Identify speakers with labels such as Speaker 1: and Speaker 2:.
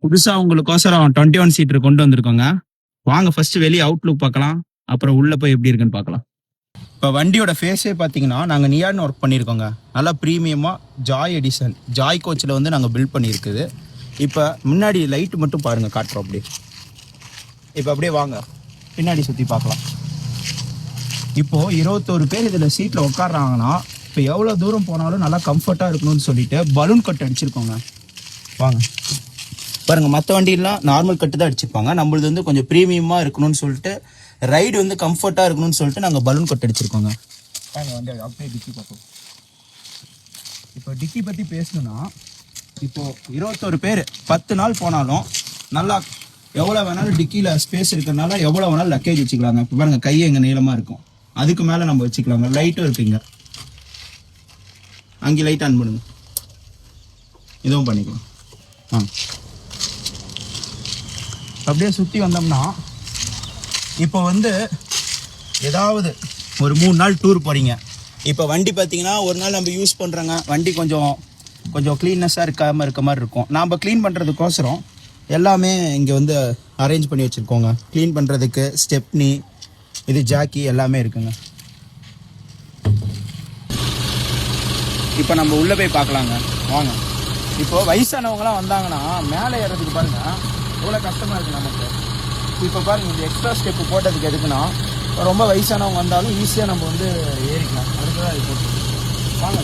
Speaker 1: புதுசா உங்களுக்கோசரம் 21 சீட்டர் கொண்டு வந்திருக்கோங்க. வாங்க ஃபர்ஸ்ட் வெளியே அவுட்லுக் பார்க்கலாம், அப்புறம் உள்ள போய் எப்படி இருக்குன்னு பார்க்கலாம். இப்போ வண்டியோட ஃபேஸே பார்த்தீங்கன்னா நாங்கள் நியான் ஒர்க் பண்ணியிருக்கோங்க. நல்லா ப்ரீமியமாக ஜாய் எடிஷன் ஜாய் கோச்சில் வந்து நாங்கள் பில்ட் பண்ணியிருக்குது. இப்போ முன்னாடி லைட் மட்டும் பாருங்கள், காட்டுறோம் அப்படியே. இப்போ அப்படியே வாங்க பின்னாடி சுற்றி பார்க்கலாம். இப்போது 21 பேர் இதில் சீட்டில் உட்காடுறாங்கன்னா இப்போ எவ்வளோ தூரம் போனாலும் நல்லா கம்ஃபர்ட்டாக இருக்கணும்னு சொல்லிட்டு பலூன் கட் அடிச்சிருக்கோங்க. வாங்க பாருங்கள், மற்ற வண்டியெல்லாம் நார்மல் கட்டு தான் அடிச்சிருப்பாங்க. நம்மளது வந்து கொஞ்சம் ப்ரீமியமாக இருக்கணும்னு சொல்லிட்டு, ரைடு வந்து கம்ஃபர்ட்டாக இருக்கணும்னு சொல்லிட்டு நாங்கள் பலூன் கட் அடிச்சிருக்கோங்க. வாங்க வண்டி அப்படியே டிக்கி பார்ப்போம். இப்போ டிக்கி பற்றி பேசணுன்னா, இப்போது 21 பேர் 10 நாள் போனாலும் நல்லா எவ்வளோ வேணாலும் டிக்கியில் ஸ்பேஸ் இருக்கிறதுனால எவ்வளோ வேணாலும் லக்கேஜ் வச்சுக்கலாங்க. இப்போ பாருங்கள், கையை எங்கள் நீளமாக இருக்கும், அதுக்கு மேலே நம்ம வச்சுக்கலாங்க. லைட்டும் இருக்குங்க, அங்கே லைட் ஆன் பண்ணுங்க, இதுவும் பண்ணிக்கலாம். அப்படியே சுற்றி வந்தோம்னா, இப்போ வந்து ஏதாவது ஒரு 3 நாள் டூர் போகிறீங்க. இப்போ வண்டி பார்த்தீங்கன்னா ஒரு நாள் நம்ம யூஸ் பண்ணுறோங்க, வண்டி கொஞ்சம் க்ளீன்னஸாக இருக்க மாதிரி இருக்கும். நாம் க்ளீன் பண்ணுறதுக்கோசரம் எல்லாமே இங்கே வந்து அரேஞ்ச் பண்ணி வச்சுருக்கோங்க. க்ளீன் பண்ணுறதுக்கு ஸ்டெப்னி, இது ஜாக்கி எல்லாமே இருக்குங்க. இப்போ நம்ம உள்ளே போய் பார்க்கலாங்க, வாங்க. இப்போது வயசானவங்களாம் வந்தாங்கன்னா மேலே ஏறதுக்கு பாருங்கள் எவ்வளோ கஷ்டமாக இருக்குது நமக்கு. இப்போ பாருங்கள், இந்த எக்ஸ்ட்ரா ஸ்டெப்பு போட்டதுக்கு எதுக்குன்னா, ரொம்ப வயசானவங்க வந்தாலும் ஈஸியாக நம்ம வந்து ஏறிக்கலாம். அதுக்கு தான் இது போட்டு வாங்க.